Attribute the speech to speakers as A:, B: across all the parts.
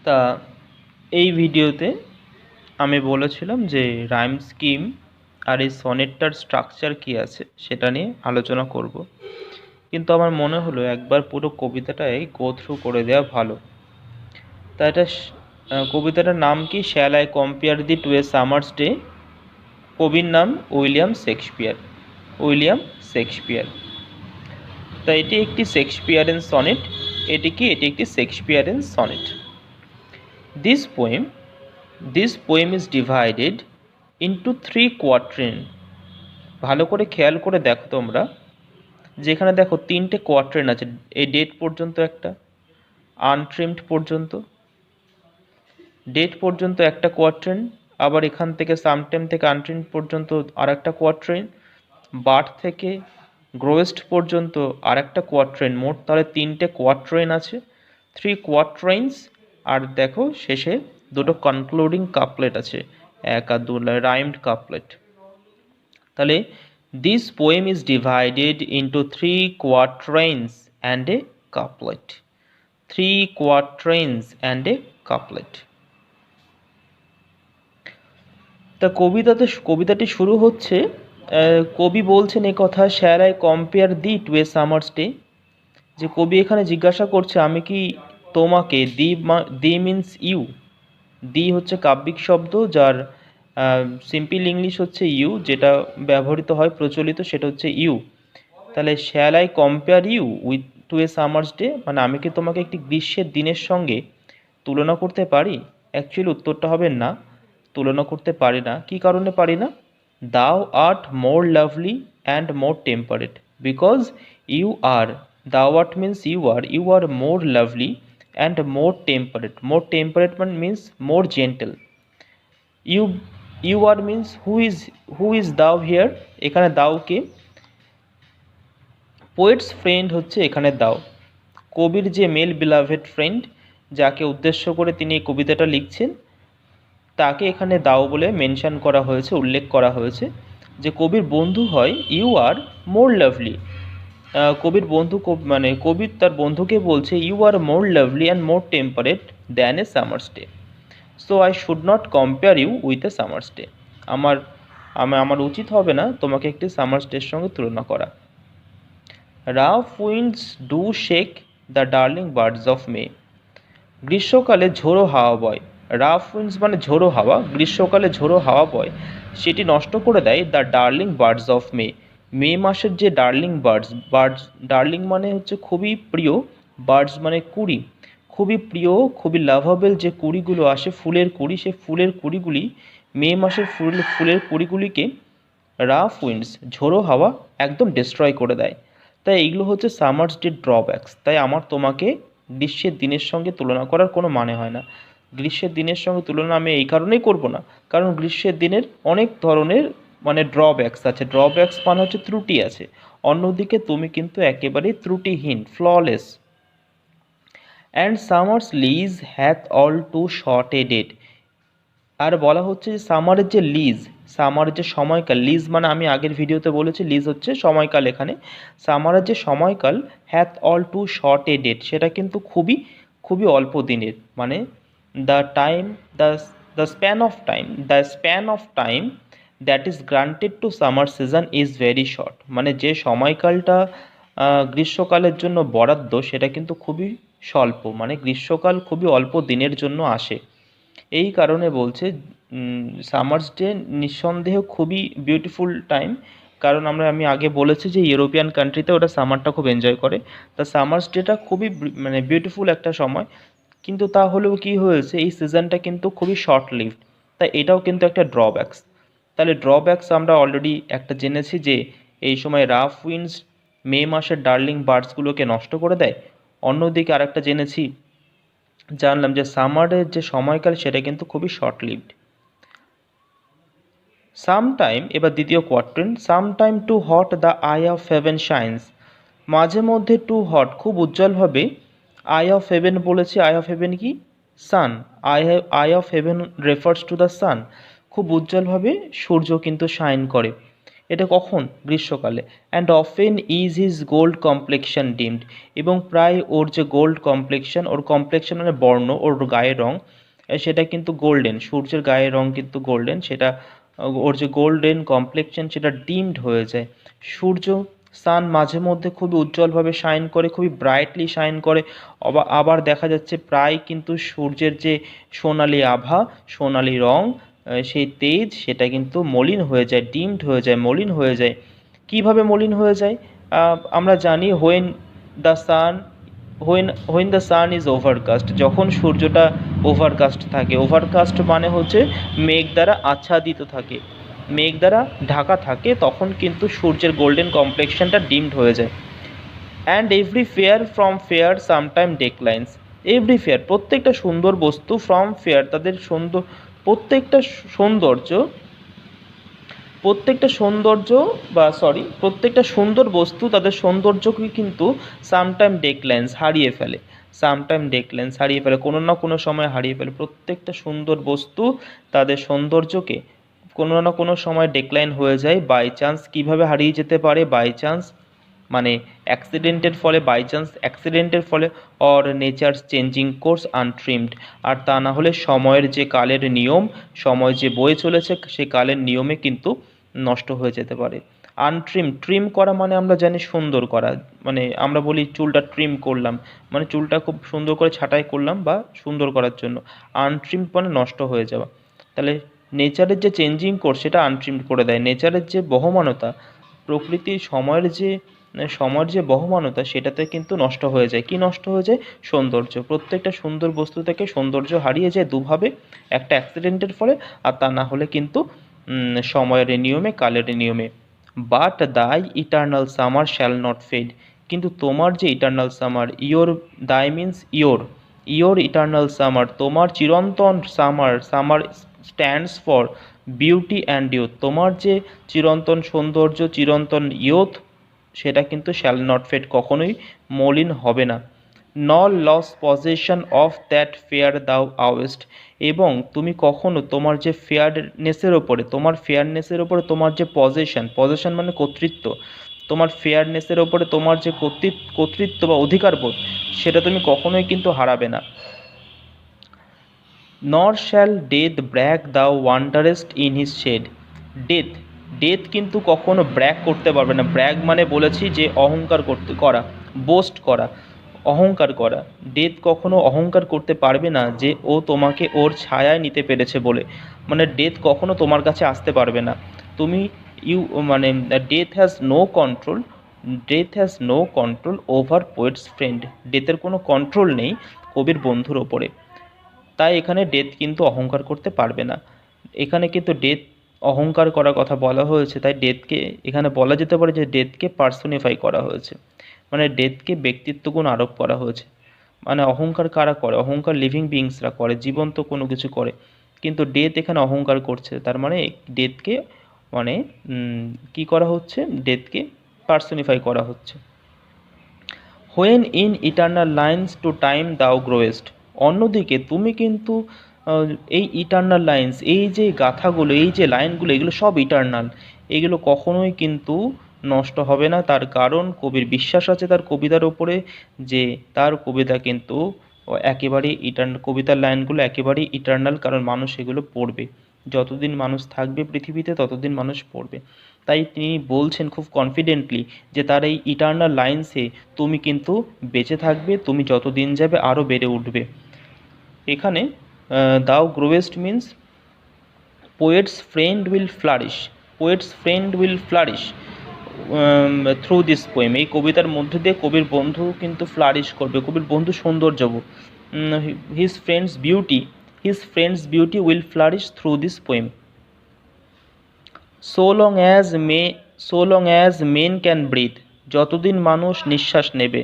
A: তা এই ভিডিওতে আমি বলেছিলাম যে রাইম স্কিম আর এই সনেটটার স্ট্রাকচার কী আছে সেটা নিয়ে আলোচনা করব, কিন্তু আমার মনে হলো একবার পুরো কবিতাটাই গো থ্রু করে দেওয়া ভালো। তা এটা কবিতাটার নাম কি? Shall I compare thee to a summer's day. কবির নাম উইলিয়াম শেক্সপিয়ার। William Shakespeare. তা এটি একটি শেক্সপিয়ারের সনেট। এটি একটি শেক্সপিয়ারের sonnet. This poem is divided into 3 quatrain. ভালো করে খেয়াল করে দেখো তোমরা, যেখানে দেখো 3টে কোয়াট্রেন আছে। এই ডেট পর্যন্ত একটা, আনট্রিমড পর্যন্ত, ডেট পর্যন্ত একটা কোয়াট্রেন, আবার এখান থেকে সামটাইম থেকে আনট্রিমড পর্যন্ত আর একটা কোয়াট্রেন, বার্থ থেকে গ্রোয়েস্ট পর্যন্ত আর একটা কোয়াট্রেন। মোট তাহলে 3টে কোয়াট্রেন আছে, 3 কোয়াট্রেন্স। আর দেখো শেষে দুটো কনক্লুডিং কাপলেট আছে, 1 আর 2 রাইমড কাপলেট। তাহলে this poem is divided into 3 quatrains and a couplet. 3 quatrains and a couplet. তা কবিতাটি শুরু হচ্ছে, কবি বলছেন এই কথা, shall I compare thee to a summer's day. যে কবি এখানে জিজ্ঞাসা করছে আমি কি তোমাকে, দি মিন্স ইউ, দি হচ্ছে কাব্যিক শব্দ, যার সিম্পল ইংলিশ হচ্ছে ইউ, যেটা ব্যবহৃত হয় প্রচলিত সেটা হচ্ছে ইউ। তাহলে shall I compare you with to a summer's day, মানে আমি কি তোমাকে একটি গ্রীষ্মের দিনের সঙ্গে তুলনা করতে পারি? অ্যাকচুয়ালি উত্তরটা হবে না, তুলনা করতে পারি না। কী কারণে পারি না? Thou art more lovely and more temperate, because you are, thou art means you are more lovely and more temperate. মোর টেম্পারেট মানে means more gentle. You you are means who is thou here, এখানে thou কে? Poets friend হচ্ছে এখানে দাও। কবির যে mail beloved friend, যাকে উদ্দেশ্য করে তিনি এই কবিতাটা লিখছেন, তাকে এখানে দাও বলে মেনশন করা হয়েছে, উল্লেখ করা হয়েছে। যে কবির বন্ধু হয় ইউ আর মোর লাভলি। কবির বন্ধু মানে কবি তার বন্ধুকে বলছে you are more lovely and more temperate than a summer's day, so I should not compare you with a summer's day. আমার উচিত হবে না তোমাকে একটি সামার্স ডের সঙ্গে তুলনা করা। Rough winds do shake the darling birds of মে। গ্রীষ্মকালে ঝোড়ো হাওয়া বয়। রাফ উইন্ডস মানে ঝোড়ো হাওয়া, গ্রীষ্মকালে ঝোড়ো হাওয়া বয়, সেটি নষ্ট করে দেয় the darling birds of May. May মাসের যে ডার্লিং বার্ডস, ডার্লিং মানে হচ্ছে খুবই প্রিয়, বার্ডস মানে কুড়ি, খুবই প্রিয়, খুবই লাভাবেল যে কুড়িগুলো আসে, ফুলের কুড়ি, সে ফুলের কুড়িগুলি, মে মাসের ফুলের কুড়িগুলিকে রাফ উইন্ডস, ঝোড়ো হাওয়া একদম ডিস্ট্রয় করে দেয়। তাই এইগুলো হচ্ছে সামার্স ডে ড্রব্যাকস। তাই আমার তোমাকে গ্রীষ্মের দিনের সঙ্গে তুলনা করার কোনো মানে হয় না। গ্রীষ্মের দিনের সঙ্গে তুলনা আমি এই কারণেই করব না, কারণ গ্রীষ্মের দিনের অনেক ধরনের মানে ড্রব্যাকস আছে। ড্রব্যাকস মানে হচ্ছে ত্রুটি আছে, অন্যদিকে তুমি কিন্তু একেবারেই ত্রুটিহীন, flawless. And summer's lease hath all too short a date. আর বলা হচ্ছে যে সামারের যে লিজ, সামারের যে সময়কাল, লিজ মানে আমি আগের ভিডিওতে বলেছি লিজ হচ্ছে সময়কাল। এখানে সামারের যে সময়কাল, hath all too short a date, সেটা কিন্তু খুবই খুবই অল্প দিনের। মানে the time, the span of time that is granted to summer season is very short. মানে যে সময়কালটা গ্রীষ্মকালের জন্য বরাদ্দ সেটা কিন্তু খুবই স্বল্প, মানে গ্রীষ্মকাল খুবই অল্প দিনের জন্য আসে। এই কারণে বলছে সামার্স ডে নিঃসন্দেহে খুবই বিউটিফুল টাইম, কারণ আমি আগে বলেছি যে ইউরোপিয়ান কান্ট্রিতে ওটা সামারটা খুব এনজয় করে। তা সামার্স ডেটা খুবই মানে বিউটিফুল একটা সময়, কিন্তু তা হলেও কী হয়েছে, এই সিজনটা কিন্তু খুবই শর্ট লিভড। তাই এটাও কিন্তু একটা ড্রব্যাকস। তাহলে ড্রব্যাকস আমরা অলরেডি একটা জেনেছি যে এই সময় রাফ উইন্ডস মে মাসের ডার্লিং বার্ডসগুলোকে নষ্ট করে দেয়। অন্যদিকে আরেকটা জানলাম যে সামারের যে সময়কাল সেটা কিন্তু খুবই শর্ট লিভড। সামটাইম, এবার দ্বিতীয় quatrain, sometime too hot the eye of heaven shines. মাঝে মধ্যে টু হট, খুব উজ্জ্বলভাবে, আই অফ হেভেন বলেছি, আই অফ হেভেন কি? Sun. Eye of heaven refers to the sun. খুব উজ্জ্বলভাবে সূর্য কিন্তু শাইন করে। এটা কখন? গ্রীষ্মকালে। And often is his gold complexion dimmed, এবং প্রায় ওর যে গোল্ড কমপ্লেকশন, ওর কমপ্লেকশন মানে বর্ণ, ওর গায়ের রং, সেটা কিন্তু গোল্ডেন, সূর্যের গায়ের রং কিন্তু গোল্ডেন, সেটা ওর যে গোল্ডেন কমপ্লেকশন সেটা ডিমড হয়ে যায়। সূর্য, সান মাঝে মধ্যে খুবই উজ্জ্বলভাবে শাইন করে, খুবই ব্রাইটলি শাইন করে, আবার দেখা যাচ্ছে প্রায় কিন্তু সূর্যের যে সোনালি আভা, সোনালি রং, সেই তেজ, সেটা কিন্তু মলিন হয়ে যায়, ডিমড হয়ে যায়, মলিন হয়ে যায়। কিভাবে মলিন হয়ে যায়? আমরা জানি when the sun when the sun is overcast, যখন সূর্যটা ওভারকাস্ট থাকে, ওভারকাস্ট মানে হচ্ছে মেঘ দ্বারা আচ্ছাদিত থাকে, মেঘ দ্বারা ঢাকা থাকে, তখন কিন্তু সূর্যের গোল্ডেন কমপ্লেকশনটা ডিমড হয়ে যায়। And every fair from fair sometime declines, every fair প্রত্যেকটা সুন্দর বস্তু, ফ্রম ফেয়ার তাদের সুন্দর, প্রত্যেকটা সৌন্দর্য, প্রত্যেকটা সুন্দর বস্তু তাদের সৌন্দর্যকে কিন্তু সামটাইম ডেক্লাইন্স হারিয়ে ফেলে, কোনো না কোনো সময় হারিয়ে ফেলে। প্রত্যেকটা সুন্দর বস্তু তাদের সৌন্দর্যকে কোনো না কোনো সময় ডেক্লাইন হয়ে যায়। বাই চান্স কীভাবে হারিয়ে যেতে পারে? বাই চান্স মানে অ্যাক্সিডেন্টের ফলে, or nature's changing course untrimmed, আর তা না হলে সময়ের যে কালের নিয়ম, সময় যে বয়ে চলেছে সে কালের নিয়মে কিন্তু নষ্ট হয়ে যেতে পারে। ট্রিম করা মানে আমরা জানি সুন্দর করা, মানে আমরা বলি চুলটা ট্রিম করলাম, মানে চুলটা খুব সুন্দর করে ছাঁটাই করলাম বা সুন্দর করার জন্য। আনট্রিমড মানে নষ্ট হয়ে যাওয়া। তাহলে নেচারের যে চেঞ্জিং কোর্স সেটা আনট্রিমড করে দেয়। নেচারের যে বহমানতা, প্রকৃতির সময়ের যে বহমানতা, সেটাতে কিন্তু নষ্ট হয়ে যায়। কি নষ্ট হয়ে যায়? সৌন্দর্য। প্রত্যেকটা সুন্দর বস্তু থেকে সৌন্দর্য হারিয়ে যায় দুভাবে, একটা অ্যাক্সিডেন্টের ফলে, আর তা না হলে কিন্তু সময়ের নিয়মে, কালের নিয়মে। But thy eternal summer shall not fade, কিন্তু তোমার যে eternal summer, thy means your eternal summer, তোমার চিরন্তন summer stands for beauty and youth, তোমার যে চিরন্তন সৌন্দর্য, চিরন্তন ইয়ুথ, সেটা কিন্তু শ্যাল নট ফেড, কখনোই মলিন হবে না। Nor lose possession of that fair thou owest, এবং তুমি কখনো তোমার যে ফেয়ারনেসের ওপরে তোমার যে পজেশন মানে কর্তৃত্ব, তোমার ফেয়ারনেসের ওপরে তোমার যে কর্তৃত্ব বা অধিকারবোধ, সেটা তুমি কখনোই কিন্তু হারাবে না। নর শ্যাল ডেথ ব্র্যাক দাও wanderest in his shade, death কিন্তু কখনো ব্র্যাক করতে পারবে না। ব্র্যাক মানে বলেছি যে অহংকার করা, বোস্ট করা, অহংকার করা। ডেথ কখনো অহংকার করতে পারবে না যে ও তোমাকে ওর ছায়ায় নিতে পেরেছে বলে, মানে ডেথ কখনো তোমার কাছে আসতে পারবে না। তুমি মানে death has no control over poet's friend, ডেথের কোনো কন্ট্রোল নেই কবির বন্ধুর ওপরে। তাই এখানে ডেথ কিন্তু অহংকার করতে পারবে না। এখানে কিন্তু ডেথ অহংকার করার কথা বলা হয়েছে, তাই ডেথকে এখানে বলা যেতে পারে যে ডেথকে পার্সোনিফাই করা হয়েছে, মানে ডেথকে ব্যক্তিত্বগুণ আরোপ করা হয়েছে। মানে অহংকার কারা করে? অহংকার লিভিং বিংসরা করে, জীবন্ত কোনো কিছু করে, কিন্তু ডেথ এখানে অহংকার করছে, তার মানে ডেথকে মানে কি করা হচ্ছে? ডেথকে পার্সোনিফাই করা হচ্ছে। When in eternal lines to time thou growest, অন্যদিকে তুমি কিন্তু এই ইটার্নাল লাইন্স, এই যে গাথাগুলো, এই যে লাইনগুলো, এগুলো সব ইটার্নাল, এগুলো কখনোই কিন্তু নষ্ট হবে না। তার কারণ কবির বিশ্বাস আছে তার কবিতার ওপরে, যে তার কবিতা কিন্তু একেবারেই কবিতার লাইনগুলো একেবারেই ইটার্নাল, কারণ মানুষ এগুলো পড়বে, যতদিন মানুষ থাকবে পৃথিবীতে ততদিন মানুষ পড়বে। তাই তিনি বলছেন খুব কনফিডেন্টলি যে তার এই ইটার্নাল লাইন্সে তুমি কিন্তু বেঁচে থাকবে, তুমি যত দিন যাবে আরও বেড়ে উঠবে। এখানে thou growest means poet's friend will flourish through this poem, এই কবিতার মধ্যে দিয়ে কবির বন্ধু কিন্তু ফ্লারিশ করবে, কবির বন্ধু সৌন্দর্য, his friend's beauty will flourish through this poem. So long as men can breathe, যতদিন মানুষ নিঃশ্বাস নেবে,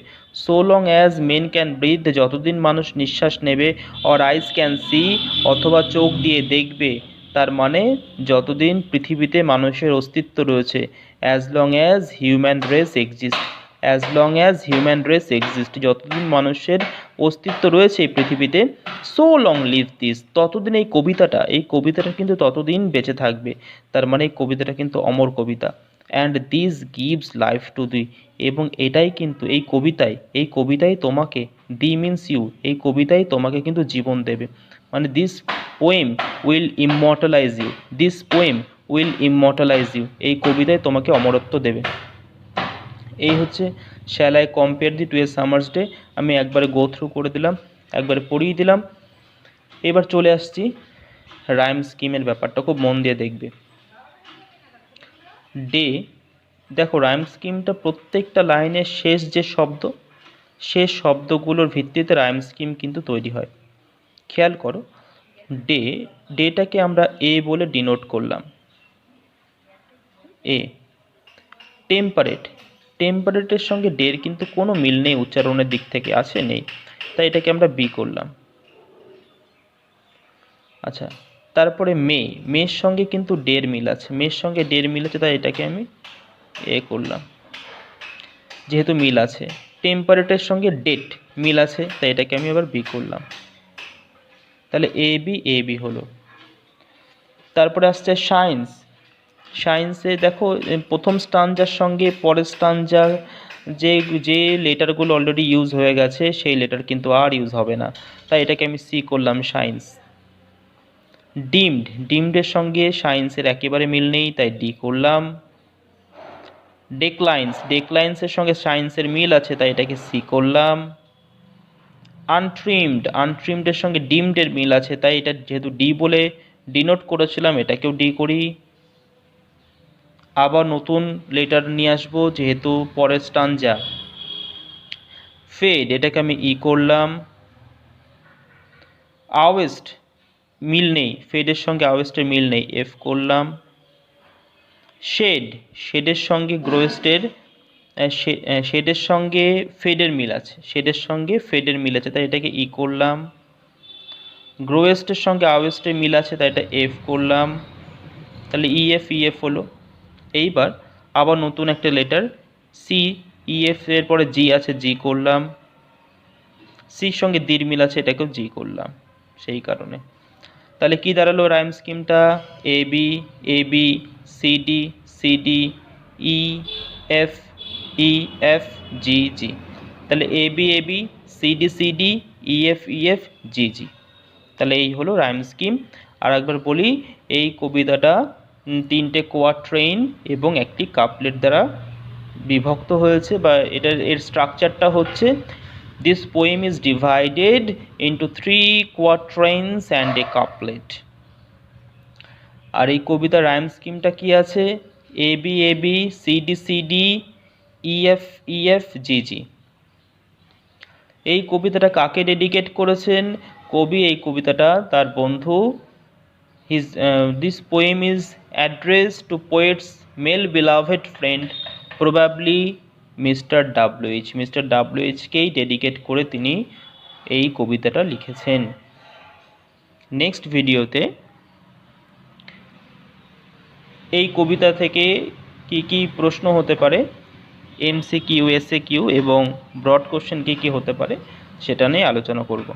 A: যতদিন মানুষ নিঃশ্বাস নেবে, অর আইস ক্যান সি, অথবা চোখ দিয়ে দেখবে, তার মানে যতদিন পৃথিবীতে মানুষের অস্তিত্ব রয়েছে, as long as human race exist, যতদিন মানুষের অস্তিত্ব রয়েছে এই পৃথিবীতে, সো লং লিভ দিস, ততদিন এই কবিতাটা কিন্তু ততদিন বেঁচে থাকবে। তার মানে এই কবিতাটা কিন্তু অমর কবিতা। And this gives life to thee, এবং এটাই কিন্তু এই কবিতায় তোমাকে, দি মিনস ইউ, এই কবিতায় তোমাকে কিন্তু জীবন দেবে। মানে this poem will immortalize you, this poem will immortalize you, এই কবিতায় তোমাকে অমরত্ব দেবে। এই হচ্ছে shall I compare thee to a summer's day. আমি একবারে গো থ্রু করে দিলাম, একবারে পড়িয়ে দিলাম। এবার চলে আসছি রাইম স্কিমের ব্যাপারটা, খুব মন দিয়ে দেখবে। ডে, দেখো রাইম স্কিমটা প্রত্যেকটা লাইনের শেষ যে শব্দ, শেষ শব্দগুলোর ভিত্তিতে রাইম স্কিম কিন্তু তৈরি হয়। খেয়াল করো, ডে, ডেটাকে আমরা এ বলে ডিনোট করলাম, এ। টেম্পারেট, টেম্পারেটের সঙ্গে ডের কিন্তু কোনো মিল নেই উচ্চারণের দিক থেকে, আছে নেই, তাই এটাকে আমরা বি করলাম। আচ্ছা, তারপরে মে, মের সঙ্গে কিন্তু ডের মিল আছে, মের সঙ্গে ডের মিল আছে, তাই এটাকে আমি এ করলাম, যেহেতু মিল আছে। টেম্পারেটের সঙ্গে ডেট মিল আছে, তাই এটাকে আমি আবার বি করলাম। তাহলে এ বি হলো। তারপরে আসছে সায়েন্স, সায়েন্সে দেখো প্রথম স্টানজার সঙ্গে পরের স্টানজার যে যে লেটারগুলো অলরেডি ইউজ হয়ে গেছে সেই লেটার কিন্তু আর ইউজ হবে না, তাই এটাকে আমি সি করলাম, সায়েন্স। ডিমড, ডিমডের সঙ্গে সায়েন্সের একেবারে মিল নেই, তাই ডি করলাম। ডেকলাইন্স, ডেকলাইন্সের সঙ্গে সায়েন্সের মিল আছে, তাই এটাকে সি করলাম। আনট্রিমড, আনট্রিমডের সঙ্গে ডিমডের মিল আছে, তাই এটা যেহেতু ডি বলে ডিনোট করেছিলাম, এটাকেও ডি করি। আবার নতুন লেটার নিয়ে আসবো, যেহেতু পরের স্টানজা। ফেড, এটাকে আমি ই করলাম। আওয়েস্ট, মিল নেই, ফেডের সঙ্গে আওয়েস্টের মিল নেই, এফ করলাম। শেড, শেডের সঙ্গে গ্রোয়েস্টের শেডের সঙ্গে ফেডের মিল আছে, শেডের সঙ্গে ফেডের মিল আছে, তাই এটাকে ই করলাম। গ্রোয়েস্টের সঙ্গে আওয়েস্টের মিল আছে, তাই এটা এফ করলাম। তাহলে ইএফ হলো। এইবার আবার নতুন একটা লেটার সি, ইএফ এর পরে জি আছে, জি করলাম। সির সঙ্গে দির মিল আছে, এটাকেও জি করলাম সেই কারণে। তাহলে কি দাঁড়ালো রাইম স্কিমটা? A B C D E F G G. তাহলে A B C D E F G. তাহলে এই হলো রাইম স্কিম। আর একবার বলি, এই কবিতাটা 3টে কোয়াট্রেইন এবং একটি কাপলেট দ্বারা বিভক্ত হয়েছে, বা এর স্ট্রাকচারটা হচ্ছে this poem is divided into 3 quatrains and a couplet. আর এই কবিতার রাইম স্কিমটা কি আছে? A B C D E F G. এই কবিতাটা কাকে ডেডিকেট করেছেন কবি? এই কবিতাটা তার বন্ধু, this poem is addressed to poet's male beloved friend, probably mister WH কেই ডেডিকেট করে তিনি এই কবিতাটা লিখেছেন। নেক্সট ভিডিওতে এই কবিতা থেকে কি প্রশ্ন হতে পারে, MCQ, SAQ এবং ব্রড কোশ্চেন কি হতে পারে, সেটা নিয়ে আলোচনা করব।